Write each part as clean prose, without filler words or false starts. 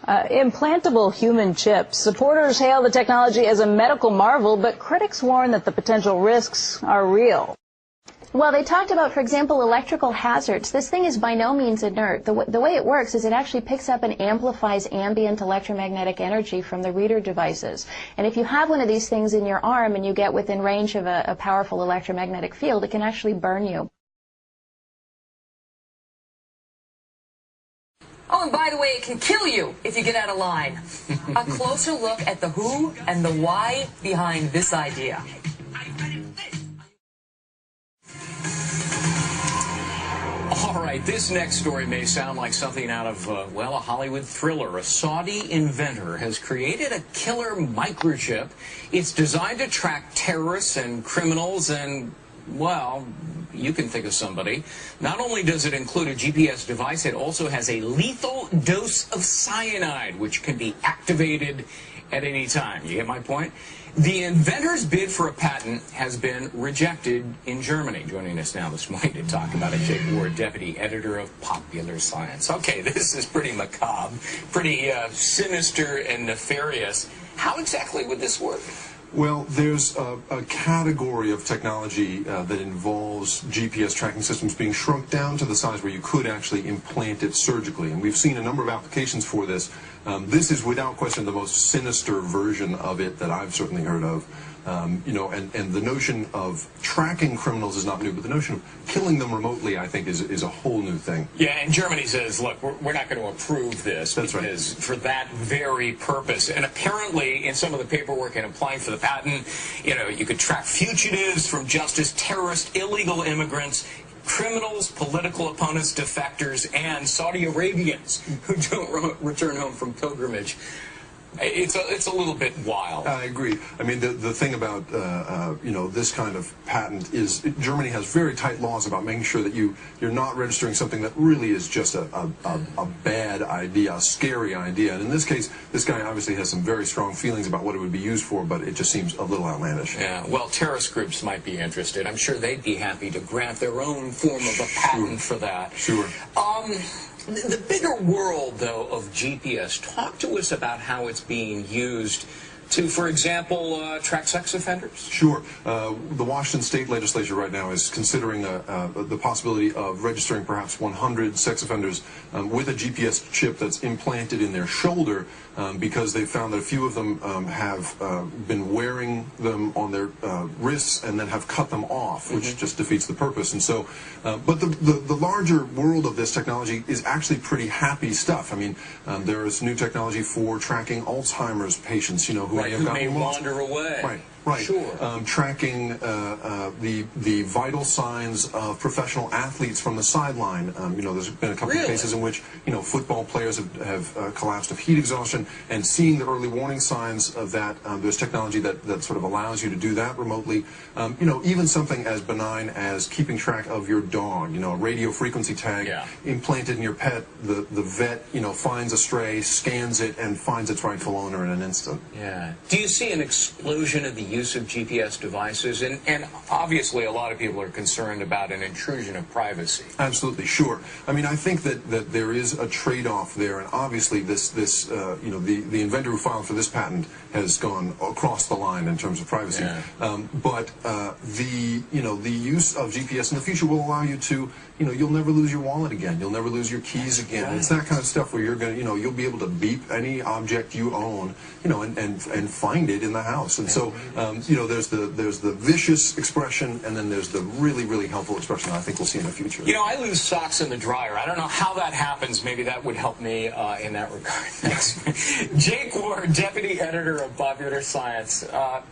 Implantable human chips. Supporters hail the technology as a medical marvel, but critics warn that the potential risks are real. Well, they talked about, for example, electrical hazards. This thing is by no means inert. The way it works is it actually picks up and amplifies ambient electromagnetic energy from the reader devices. And if you have one of these things in your arm and you get within range of a powerful electromagnetic field, it can actually burn you. Oh, and by the way, it can kill you if you get out of line. A closer look at the who and the why behind this idea. All right, this next story may sound like something out of, well, a Hollywood thriller. A Saudi inventor has created a killer microchip. It's designed to track terrorists and criminals and, well, you can think of somebody. Not only does it include a GPS device, it also has a lethal dose of cyanide, which can be activated at any time. You get my point? The inventor's bid for a patent has been rejected in Germany. Joining us now this morning to talk about it, Jake Ward, deputy editor of Popular Science. Okay, this is pretty macabre, pretty sinister and nefarious. How exactly would this work? Well, there's a category of technology that involves GPS tracking systems being shrunk down to the size where you could actually implant it surgically. And we've seen a number of applications for this. This is without question the most sinister version of it that I've certainly heard of. You know, and the notion of tracking criminals is not new, but the notion of killing them remotely, I think, is a whole new thing. Yeah, and Germany says, look, we're not going to approve this. That's because right. For that very purpose. And apparently, in some of the paperwork in applying for the patent, you know, you could track fugitives from justice, terrorists, illegal immigrants, criminals, political opponents, defectors, and Saudi Arabians who don't return home from pilgrimage. It's a little bit wild. I agree. I mean, the thing about you know, this kind of patent is Germany has very tight laws about making sure that you're not registering something that really is just a bad idea, a scary idea. And in this case, this guy obviously has some very strong feelings about what it would be used for, but it just seems a little outlandish. Yeah. Well, terrorist groups might be interested. I'm sure they'd be happy to grant their own form of a patent for that. Sure. The bigger world, though, of GPS, talk to us about how it's being used to, for example, track sex offenders? Sure. The Washington State Legislature right now is considering the possibility of registering perhaps 100 sex offenders with a GPS chip that's implanted in their shoulder because they found that a few of them have been wearing them on their wrists and then have cut them off, which just defeats the purpose. And so, but the larger world of this technology is actually pretty happy stuff. I mean, there is new technology for tracking Alzheimer's patients, you know, who may wander away. Right. Right. Sure. Tracking the vital signs of professional athletes from the sideline. You know, there's been a couple of cases in which, you know, football players have collapsed of heat exhaustion, and seeing the early warning signs of that, there's technology that sort of allows you to do that remotely. You know, even something as benign as keeping track of your dog, you know, a radio frequency tag implanted in your pet, the vet, you know, finds a stray, scans it, and finds its rightful owner in an instant. Yeah. Do you see an explosion of the use of GPS devices? And obviously a lot of people are concerned about an intrusion of privacy. Absolutely, sure. I mean, I think that there is a trade-off there, and obviously this you know, the inventor who filed for this patent has gone across the line in terms of privacy. Yeah. But the use of GPS in the future will allow you to, you know, you'll never lose your wallet again. You'll never lose your keys again. Right. It's that kind of stuff where you're going to, you know, you'll be able to beep any object you own, you know, and find it in the house. And so, you know, there's the vicious expression, and then there's the really, really helpful expression that I think we'll see in the future. You know, I lose socks in the dryer. I don't know how that happens. Maybe that would help me in that regard. Thanks. Jake Ward, deputy editor of Popular Science.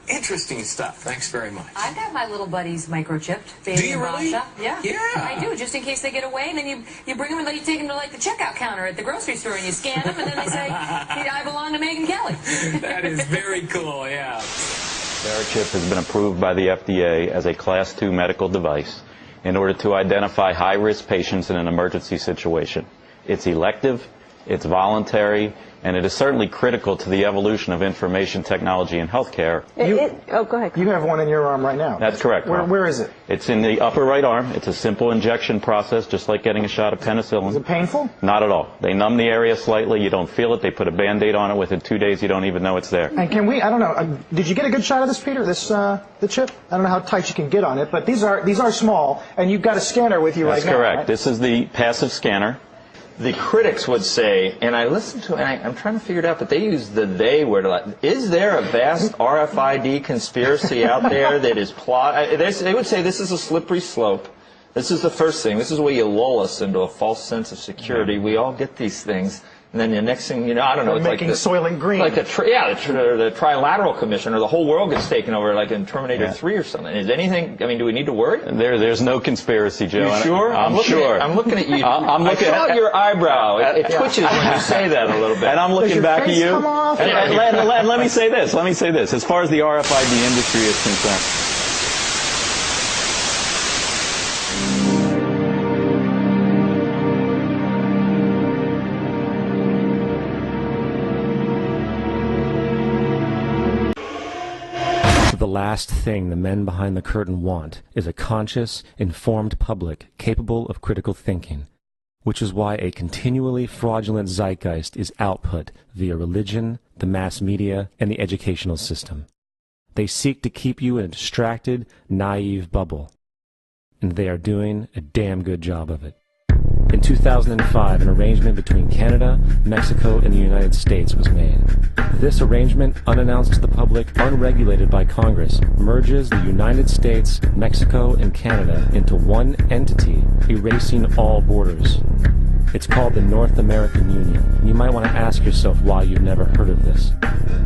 Interesting stuff. Thanks very much. I've got my little buddies microchipped. Do you really? Yeah. Yeah. I do, just in case they get away, and then you bring them and then you take them to like the checkout counter at the grocery store and you scan them, and then they say, hey, I belong to Megyn Kelly. That is very cool, yeah. Verichip has been approved by the FDA as a Class 2 medical device in order to identify high-risk patients in an emergency situation. It's elective, it's voluntary, And it is certainly critical to the evolution of information technology in healthcare. Go ahead. You have one in your arm right now. That's correct. Where is it? It's in the upper right arm. It's a simple injection process, just like getting a shot of penicillin. Is it painful? Not at all. They numb the area slightly. You don't feel it. They put a Band-Aid on it. Within 2 days, you don't even know it's there. And can we, I don't know, did you get a good shot of this, Peter, the chip? I don't know how tight you can get on it, but these are small, and you've got a scanner with you right now. That's correct. Right? This is the passive scanner. The critics would say, and I listened to it, and I'm trying to figure it out, but they use the they word a lot. Is there a vast RFID conspiracy out there that is they would say this is a slippery slope. This is the first thing. This is where you lull us into a false sense of security. We all get these things. And then the next thing you know, I don't know, it's making like Soylent Green. Like the Trilateral Commission, or the whole world gets taken over, like in Terminator 3 or something. Is anything? I mean, do we need to worry? There's no conspiracy, Joe. You sure? I'm sure. I'm looking at you. I saw your eyebrow. It twitches when you say that a little bit. And I'm looking back at you. Come off? Let me say this. As far as the RFID industry is concerned. The last thing the men behind the curtain want is a conscious, informed public capable of critical thinking, which is why a continually fraudulent zeitgeist is output via religion, the mass media, and the educational system. They seek to keep you in a distracted, naive bubble, and they are doing a damn good job of it. In 2005, an arrangement between Canada, Mexico, and the United States was made. This arrangement, unannounced to the public, unregulated by Congress, merges the United States, Mexico, and Canada into one entity, erasing all borders. It's called the North American Union. You might want to ask yourself why you've never heard of this.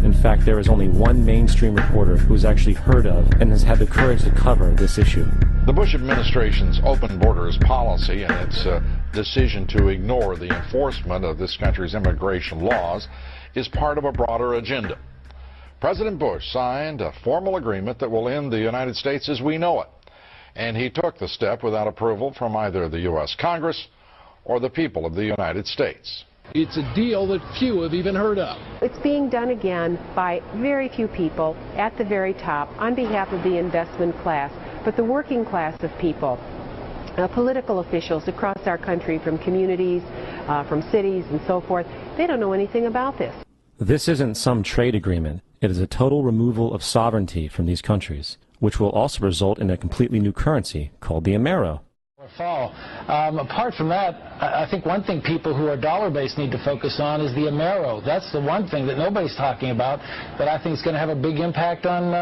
In fact, there is only one mainstream reporter who's actually heard of and has had the courage to cover this issue. The Bush administration's open borders policy and its decision to ignore the enforcement of this country's immigration laws is part of a broader agenda. President Bush signed a formal agreement that will end the United States as we know it, and he took the step without approval from either the U.S. Congress or the people of the United States. It's a deal that few have even heard of. It's being done again by very few people at the very top on behalf of the investment class, but the working class of people, political officials across our country, from communities, from cities and so forth, they don't know anything about this. This isn't some trade agreement. It is a total removal of sovereignty from these countries, which will also result in a completely new currency called the Amero. Fall. Apart from that, I think one thing people who are dollar-based need to focus on is the Amero. That's the one thing that nobody's talking about that I think is going to have a big impact on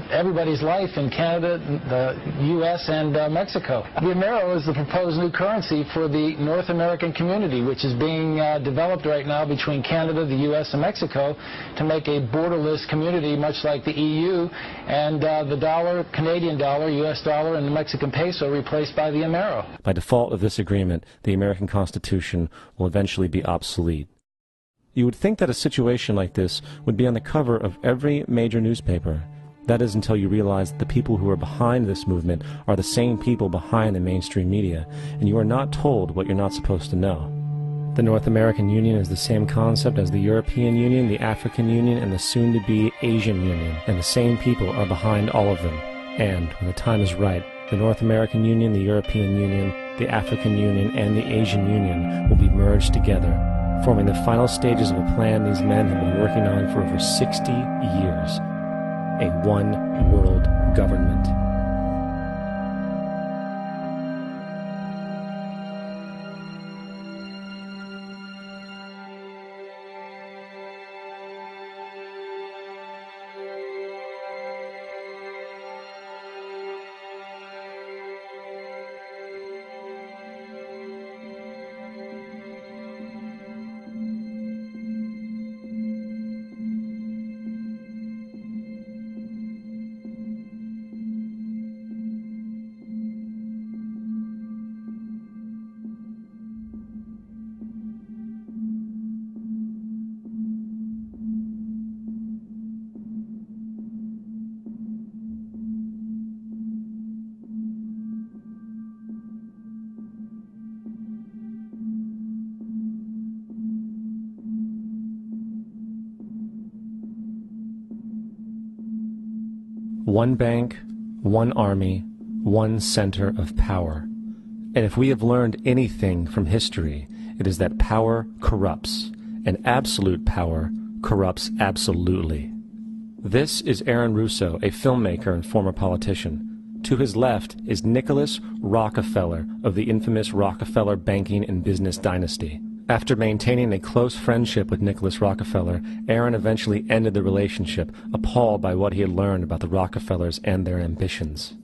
everybody's life in Canada, the U.S., and Mexico. The Amero is the proposed new currency for the North American community, which is being developed right now between Canada, the U.S., and Mexico to make a borderless community, much like the EU, and the dollar, Canadian dollar, U.S. dollar, and the Mexican peso replaced by the Amero. By default of this agreement, the American Constitution will eventually be obsolete. You would think that a situation like this would be on the cover of every major newspaper. That is until you realize that the people who are behind this movement are the same people behind the mainstream media, and you are not told what you're not supposed to know. The North American Union is the same concept as the European Union, the African Union, and the soon-to-be Asian Union, and the same people are behind all of them. And, when the time is right, the North American Union, the European Union, the African Union, and the Asian Union will be merged together, forming the final stages of a plan these men have been working on for over 60 years. A one-world government. One bank, one army, one center of power. And if we have learned anything from history, it is that power corrupts, and absolute power corrupts absolutely. This is Aaron Russo, a filmmaker and former politician. To his left is Nicholas Rockefeller of the infamous Rockefeller banking and business dynasty. After maintaining a close friendship with Nicholas Rockefeller, Aaron eventually ended the relationship, appalled by what he had learned about the Rockefellers and their ambitions.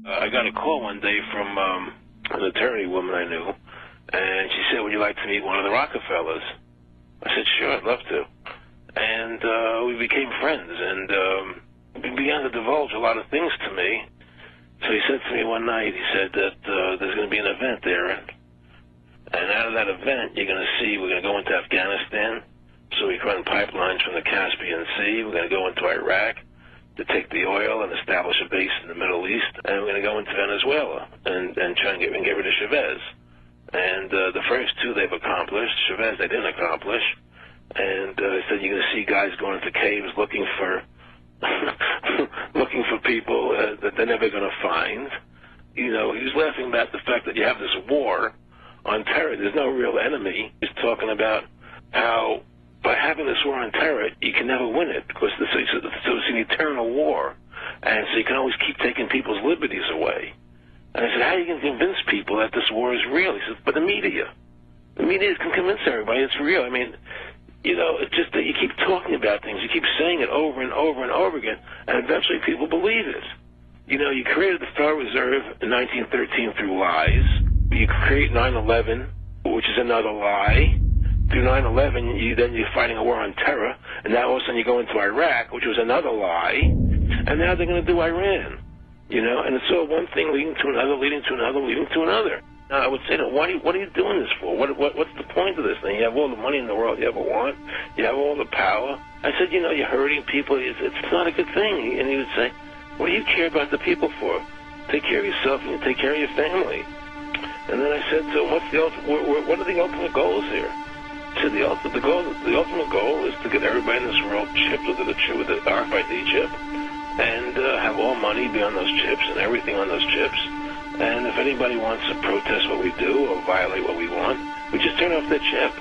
I got a call one day from an attorney woman I knew, and she said, "Would you like to meet one of the Rockefellers?" I said, "Sure, I'd love to." And we became friends, and he began to divulge a lot of things to me. So he said to me one night, he said that there's going to be an event there, and out of that event, you're going to see we're going to go into Afghanistan, so we can run pipelines from the Caspian Sea. We're going to go into Iraq to take the oil and establish a base in the Middle East, and we're going to go into Venezuela and try and get rid of Chavez. And the first two they've accomplished. Chavez they didn't accomplish. And he said you're going to see guys going into caves looking for looking for people that they're never going to find. You know, he was laughing about the fact that you have this war on terror. There's no real enemy. He's talking about how by having this war on terror, you can never win it because so it's an eternal war. And so you can always keep taking people's liberties away. And I said, how are you going to convince people that this war is real? He said, but the media. The media can convince everybody it's real. I mean, you know, it's just that you keep talking about things. You keep saying it over and over and over again, and eventually people believe it. You know, you created the Federal Reserve in 1913 through lies. You create 9/11, which is another lie. Through 9/11, you're fighting a war on terror, and now all of a sudden you go into Iraq, which was another lie, and now they're going to do Iran. You know, and it's all one thing leading to another, leading to another, leading to another. Now, I would say, what are you doing this for? What's the point of this thing? You have all the money in the world you ever want. You have all the power. I said, you know, you're hurting people. It's not a good thing. And he would say, what do you care about the people for? Take care of yourself and you take care of your family. And then I said, so what are the ultimate goals here? He said, the ultimate goal is to get everybody in this world chipped with the RFID chip and have all money be on those chips and everything on those chips. And if anybody wants to protest what we do or violate what we want, we just turn off the chip.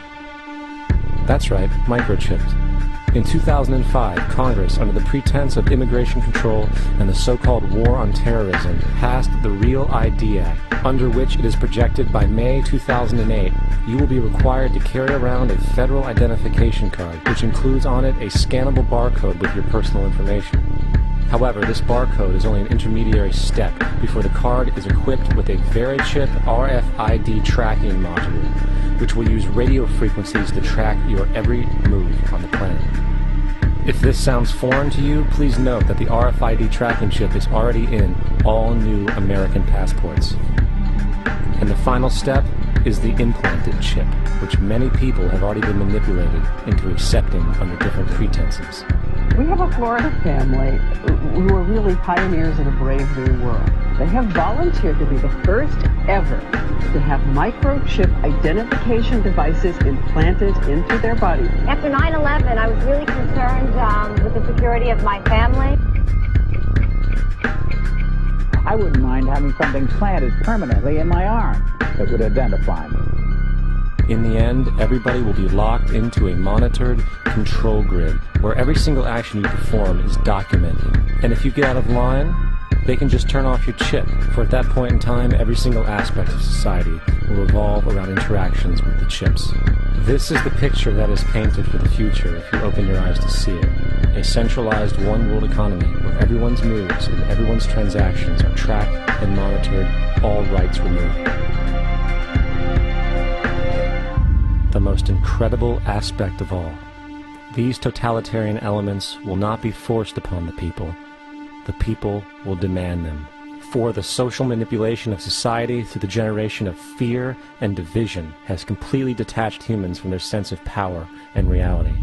That's right, microchipped. In 2005, Congress, under the pretense of immigration control and the so-called war on terrorism, passed the REAL ID Act, under which it is projected by May 2008, you will be required to carry around a federal identification card, which includes on it a scannable barcode with your personal information. However, this barcode is only an intermediary step before the card is equipped with a VeriChip RFID tracking module, which will use radio frequencies to track your every move on the planet. If this sounds foreign to you, please note that the RFID tracking chip is already in all new American passports. And the final step is the implanted chip, which many people have already been manipulated into accepting under different pretenses. We have a Florida family who are really pioneers of a brave new world. They have volunteered to be the first ever to have microchip identification devices implanted into their body. After 9/11, I was really concerned with the security of my family. I wouldn't mind having something planted permanently in my arm that would identify me. In the end, everybody will be locked into a monitored control grid where every single action you perform is documented. And if you get out of line, they can just turn off your chip, for at that point in time, every single aspect of society will revolve around interactions with the chips. This is the picture that is painted for the future if you open your eyes to see it. A centralized one-world economy where everyone's moves and everyone's transactions are tracked and monitored, all rights removed. The most incredible aspect of all. These totalitarian elements will not be forced upon the people. The people will demand them. For the social manipulation of society through the generation of fear and division has completely detached humans from their sense of power and reality.